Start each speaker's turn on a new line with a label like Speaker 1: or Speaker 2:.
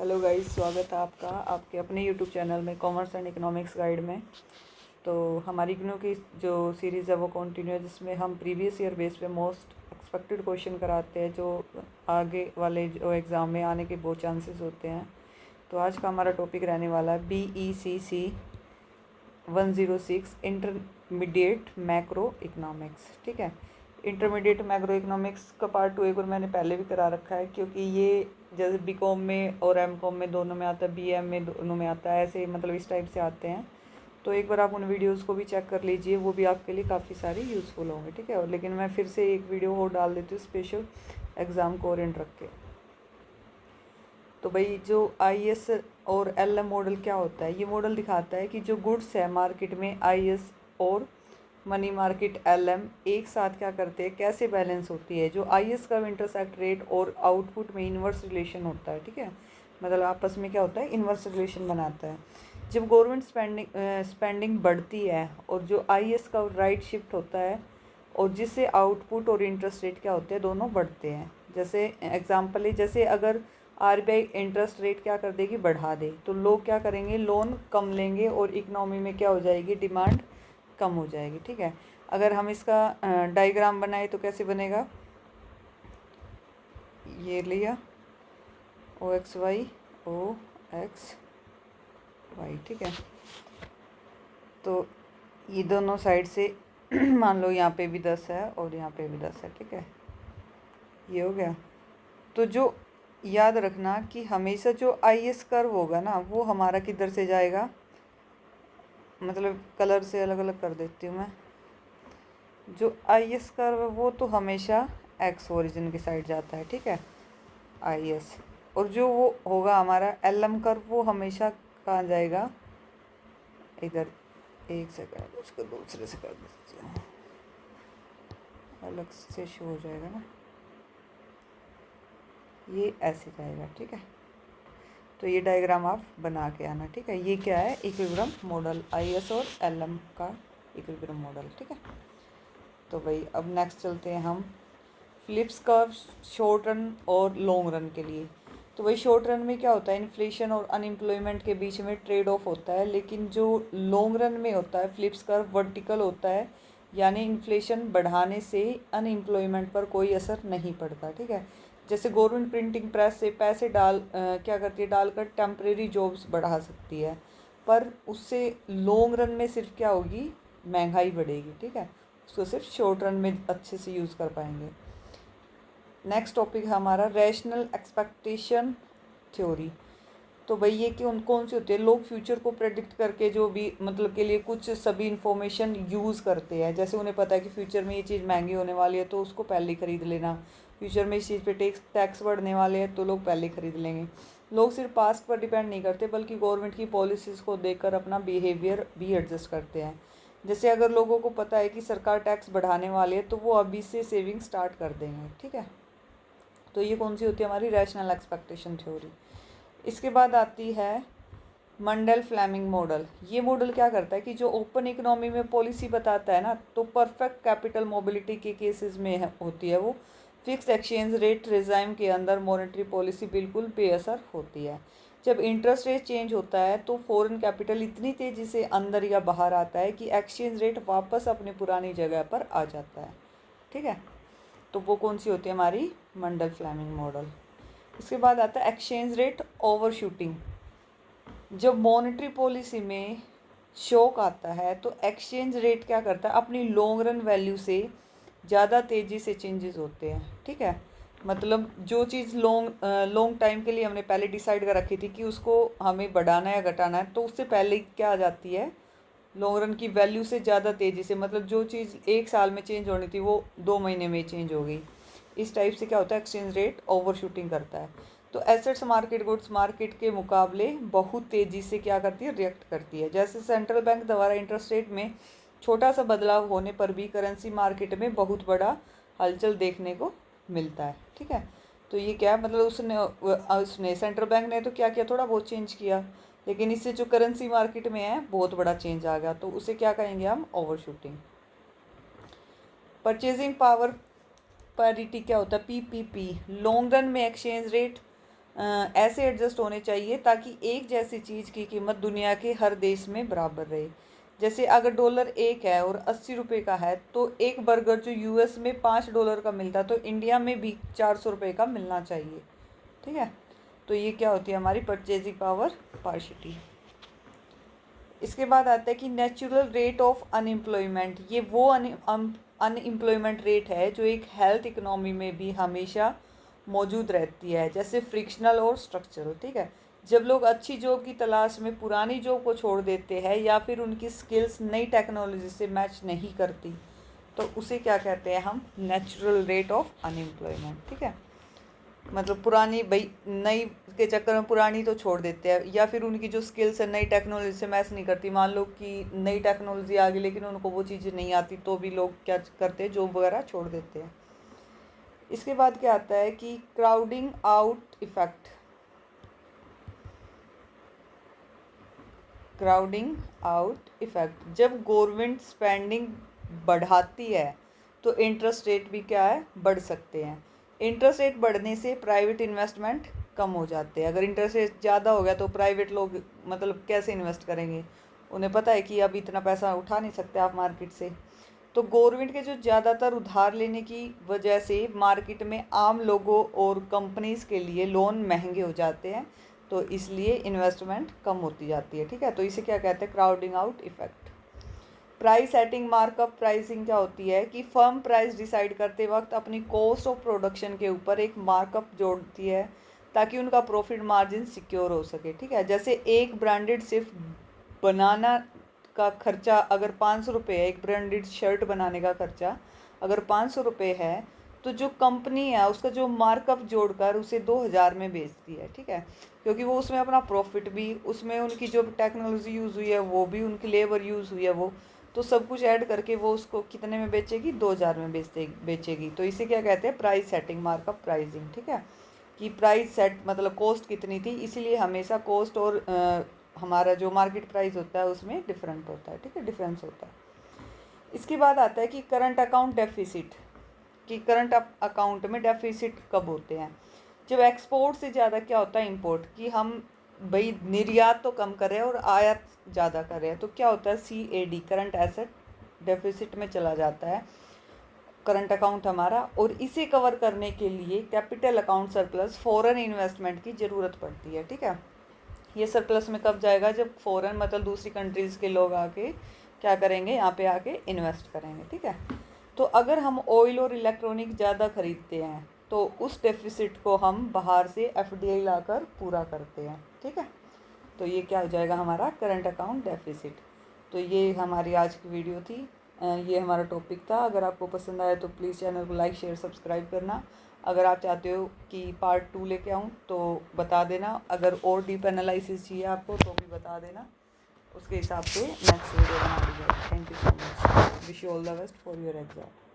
Speaker 1: Hello guys, स्वागत है आपका आपके अपने यूट्यूब चैनल में कॉमर्स एंड इकोनॉमिक्स गाइड में। तो हमारी इग्नू की जो सीरीज़ है वो कंटिन्यू है, जिसमें हम प्रीवियस ईयर बेस पे मोस्ट एक्सपेक्टेड क्वेश्चन कराते हैं जो आगे वाले जो एग्ज़ाम में आने के बहुत चांसेस होते हैं। तो आज का हमारा टॉपिक रहने वाला है BECC 106 इंटरमीडिएट मैक्रो इकोनॉमिक्स। ठीक है, इंटरमीडिएट मैक्रो इकोनॉमिक्स का पार्ट 2 एक और मैंने पहले भी करा रखा है, क्योंकि ये जैसे बीकॉम में और एमकॉम में दोनों में आता है, BM में दोनों में आता है, ऐसे मतलब इस टाइप से आते हैं। तो एक बार आप उन वीडियोस को भी चेक कर लीजिए, वो भी आपके लिए काफ़ी सारी यूज़फुल होंगे। ठीक है, और लेकिन मैं फिर से एक वीडियो और डाल देती हूँ स्पेशल एग्ज़ाम को ओरिएंट रख के। तो भाई जो IS और LM मॉडल क्या होता है, ये मॉडल दिखाता है कि जो गुड्स है मार्केट में IS और मनी मार्केट LM एक साथ क्या करते हैं, कैसे बैलेंस होती है। जो IS का इंटरसेक्ट रेट और आउटपुट में इन्वर्स रिलेशन होता है। ठीक है, मतलब आपस में क्या होता है, इन्वर्स रिलेशन बनाता है। जब गवर्नमेंट स्पेंडिंग बढ़ती है और जो IS का राइट शिफ्ट होता है, और जिससे आउटपुट और इंटरेस्ट रेट क्या होते हैं, दोनों बढ़ते हैं। जैसे एग्जांपल है, जैसे अगर RBI इंटरेस्ट रेट क्या कर देगी, बढ़ा दे, तो लोग क्या करेंगे, लोन कम लेंगे और इकोनॉमी में क्या हो जाएगी, डिमांड कम हो जाएगी। ठीक है, अगर हम इसका डायग्राम बनाए तो कैसे बनेगा, ये लिया OXY OXY। ठीक है, तो ये दोनों साइड से मान लो यहाँ पे भी 10 है और यहाँ पे भी 10 है। ठीक है, ये हो गया। तो जो याद रखना कि हमेशा जो IS कर्व होगा ना, वो हमारा किधर से जाएगा, मतलब कलर से अलग अलग कर देती हूँ मैं। जो IS कर्व है वो तो हमेशा एक्स ओरिजिन की साइड जाता है। ठीक है, IS। और जो वो होगा हमारा LM कर्व, वो हमेशा कहाँ जाएगा, इधर। एक सेकंड, उसको दूसरे से कर देते हैं, अलग से शो हो जाएगा ना, ये ऐसे जाएगा। ठीक है, तो ये डायग्राम आप बना के आना। ठीक है, ये क्या है, इक्विलिब्रियम मॉडल, IS और LM का इक्विलिब्रियम मॉडल। ठीक है, तो भाई अब नेक्स्ट चलते हैं हम फिलिप्स कर्व शॉर्ट रन और लॉन्ग रन के लिए। तो भाई शॉर्ट रन में क्या होता है, इन्फ्लेशन और अनएम्प्लॉयमेंट के बीच में ट्रेड ऑफ होता है, लेकिन जो लॉन्ग रन में होता है फिलिप्स कर्व वर्टिकल होता है, यानी इन्फ्लेशन बढ़ाने से अनएम्प्लॉयमेंट पर कोई असर नहीं पड़ता। ठीक है, जैसे गवर्नमेंट प्रिंटिंग प्रेस से पैसे क्या करती है, डालकर टेम्परेरी जॉब्स बढ़ा सकती है, पर उससे लॉन्ग रन में सिर्फ क्या होगी, महंगाई बढ़ेगी। ठीक है, उसको सिर्फ शॉर्ट रन में अच्छे से यूज़ कर पाएंगे। नेक्स्ट टॉपिक है हमारा रैशनल एक्सपेक्टेशन थ्योरी। तो भाई ये कौन सी होती है, लोग फ्यूचर को प्रेडिक्ट करके जो भी मतलब के लिए कुछ सभी इंफॉर्मेशन यूज़ करते हैं। जैसे उन्हें पता है कि फ्यूचर में ये चीज़ महंगी होने वाली है, तो उसको पहले ही खरीद लेना। फ्यूचर में इस चीज़ पे टैक्स बढ़ने वाले हैं, तो लोग पहले ही खरीद लेंगे। लोग सिर्फ पास्ट पर डिपेंड नहीं करते, बल्कि गवर्नमेंट की पॉलिसीज़ को देखकर अपना बिहेवियर भी एडजस्ट करते हैं। जैसे अगर लोगों को पता है कि सरकार टैक्स बढ़ाने वाली है, तो वो अभी से सेविंग स्टार्ट कर देंगे। ठीक है, तो ये कौन सी होती है, हमारी रैशनल एक्सपेक्टेशन थ्योरी। इसके बाद आती है मंडल फ्लेमिंग मॉडल। ये मॉडल क्या करता है कि जो ओपन इकोनॉमी में पॉलिसी बताता है ना, तो परफेक्ट कैपिटल मोबिलिटी के केसेस में होती है वो। फिक्स एक्सचेंज रेट रिजाइम के अंदर मॉनेटरी पॉलिसी बिल्कुल बेअसर होती है। जब इंटरेस्ट रेट चेंज होता है, तो फॉरेन कैपिटल इतनी तेज़ी से अंदर या बाहर आता है कि एक्सचेंज रेट वापस अपनी पुरानी जगह पर आ जाता है। ठीक है, तो वो कौन सी होती है, हमारी मंडल फ्लेमिंग मॉडल। इसके बाद आता है एक्सचेंज रेट ओवर शूटिंग। जब मॉनेटरी पॉलिसी में शॉक आता है, तो एक्सचेंज रेट क्या करता है, अपनी लॉन्ग रन वैल्यू से ज़्यादा तेज़ी से चेंजेस होते हैं। ठीक है, मतलब जो चीज़ लॉन्ग टाइम के लिए हमने पहले डिसाइड कर रखी थी कि उसको हमें बढ़ाना है या घटाना है, तो उससे पहले क्या आ जाती है, लॉन्ग रन की वैल्यू से ज़्यादा तेज़ी से, मतलब जो चीज़ एक साल में चेंज होनी थी वो 2 महीने में चेंज हो गई। इस टाइप से क्या होता है, एक्सचेंज रेट ओवर शूटिंग करता है। तो एसेट्स मार्केट गुड्स मार्केट के मुकाबले बहुत तेज़ी से क्या करती है, रिएक्ट करती है। जैसे सेंट्रल बैंक द्वारा इंटरेस्ट रेट में छोटा सा बदलाव होने पर भी करेंसी मार्केट में बहुत बड़ा हलचल देखने को मिलता है। ठीक है, तो ये क्या है, मतलब उसने सेंट्रल बैंक ने तो क्या किया, थोड़ा बहुत चेंज किया, लेकिन इससे जो करेंसी मार्केट में है बहुत बड़ा चेंज आ गया, तो उसे क्या कहेंगे हम, over shooting. Purchasing power parity क्या होता है, PPP। लॉन्ग रन में एक्सचेंज रेट ऐसे एडजस्ट होने चाहिए ताकि एक जैसी चीज़ की कीमत दुनिया के हर देश में बराबर रहे। जैसे अगर डॉलर 1 है और 80 रुपये का है, तो एक बर्गर जो यूएस में $5 का मिलता है तो इंडिया में भी 400 रुपये का मिलना चाहिए। ठीक है, तो ये क्या होती है हमारी परचेजिंग पावर पार्शिटी। इसके बाद आता है कि नेचुरल रेट ऑफ अनएम्प्लॉयमेंट। ये वो अनएम्प्लॉयमेंट रेट है जो एक हेल्थ इकोनॉमी में भी हमेशा मौजूद रहती है, जैसे फ्रिक्शनल और स्ट्रक्चरल। ठीक है, जब लोग अच्छी जॉब की तलाश में पुरानी जॉब को छोड़ देते हैं या फिर उनकी स्किल्स नई टेक्नोलॉजी से मैच नहीं करती, तो उसे क्या कहते हैं हम, नेचुरल रेट ऑफ अनएम्प्लॉयमेंट। ठीक है, मतलब पुरानी भाई नई के चक्कर में पुरानी तो छोड़ देते हैं, या फिर उनकी जो स्किल्स है नई टेक्नोलॉजी से मैच नहीं करती। मान लो कि नई टेक्नोलॉजी आ गई लेकिन उनको वो चीज़ें नहीं आती, तो भी लोग क्या करते हैं, जॉब वगैरह छोड़ देते हैं। इसके बाद क्या आता है कि crowding out effect. Crowding out effect, जब गवर्नमेंट स्पेंडिंग बढ़ाती है तो इंटरेस्ट रेट भी क्या है, बढ़ सकते हैं। इंटरेस्ट रेट बढ़ने से प्राइवेट इन्वेस्टमेंट कम हो जाते हैं। अगर इंटरेस्ट रेट ज़्यादा हो गया तो प्राइवेट लोग मतलब कैसे इन्वेस्ट करेंगे, उन्हें पता है कि अब इतना पैसा उठा नहीं सकते आप मार्केट से। तो गवर्नमेंट के जो ज़्यादातर उधार लेने की वजह से मार्केट में आम लोगों और कंपनीज़ के लिए लोन महंगे हो जाते हैं, तो इसलिए इन्वेस्टमेंट कम होती जाती है। ठीक है, तो इसे क्या कहते हैं, crowding out effect. Price setting markup pricing क्या होती है कि फर्म प्राइस डिसाइड करते वक्त अपनी कॉस्ट ऑफ प्रोडक्शन के ऊपर एक मार्कअप जोड़ती है ताकि उनका प्रॉफिट मार्जिन सिक्योर हो सके। ठीक है, जैसे एक ब्रांडेड सिर्फ बनाना का खर्चा अगर 500 रुपये है, एक ब्रांडेड शर्ट बनाने का खर्चा अगर 500 रुपये है, तो जो कंपनी है उसका जो मार्कअप जोड़कर उसे 2000 में बेचती है। ठीक है, क्योंकि वो उसमें अपना प्रॉफिट भी, उसमें उनकी जो टेक्नोलॉजी यूज़ हुई है वो भी, उनकी लेबर यूज़ हुई है वो, तो सब कुछ ऐड करके वो उसको कितने में बेचेगी, 2000 में बेचेगी। तो इसे क्या कहते हैं, प्राइस सेटिंग मार्कअप प्राइसिंग। ठीक है, कि प्राइस सेट मतलब कॉस्ट कितनी थी, इसीलिए हमेशा कॉस्ट और हमारा जो मार्केट प्राइस होता है उसमें डिफरेंट होता है। ठीक है, डिफरेंस होता है। इसके बाद आता है कि करंट अकाउंट डेफिसिट, कि करंट अकाउंट में डेफिसिट कब होते हैं, जब एक्सपोर्ट से ज़्यादा क्या होता है, इंपोर्ट, कि हम भाई निर्यात तो कम कर रहे हैं और आयात ज़्यादा कर रहे हैं, तो क्या होता है, CAD करंट एसेट डेफिसिट में चला जाता है करंट अकाउंट हमारा। और इसे कवर करने के लिए capital account surplus foreign investment की ज़रूरत पड़ती है। ठीक है, ये सरप्लस में कब जाएगा, जब फॉरेन मतलब दूसरी कंट्रीज़ के लोग आके क्या करेंगे, यहाँ पे आके इन्वेस्ट करेंगे। ठीक है, तो अगर हम ऑयल और इलेक्ट्रॉनिक ज़्यादा खरीदते हैं तो उस डेफिसिट को हम बाहर से FDI लाकर पूरा करते हैं। ठीक है, तो ये क्या हो जाएगा हमारा करंट अकाउंट डेफिसिट। तो ये हमारी आज की वीडियो थी, ये हमारा टॉपिक था। अगर आपको पसंद आया तो प्लीज़ चैनल को लाइक शेयर सब्सक्राइब करना। अगर आप चाहते हो कि पार्ट 2 लेके आऊँ तो बता देना। अगर और डीप एनालिसिस चाहिए आपको तो भी बता देना, उसके हिसाब से नेक्स्ट वीडियो बना दी जाएगी। Thank you so much, wish you all the best for your exam.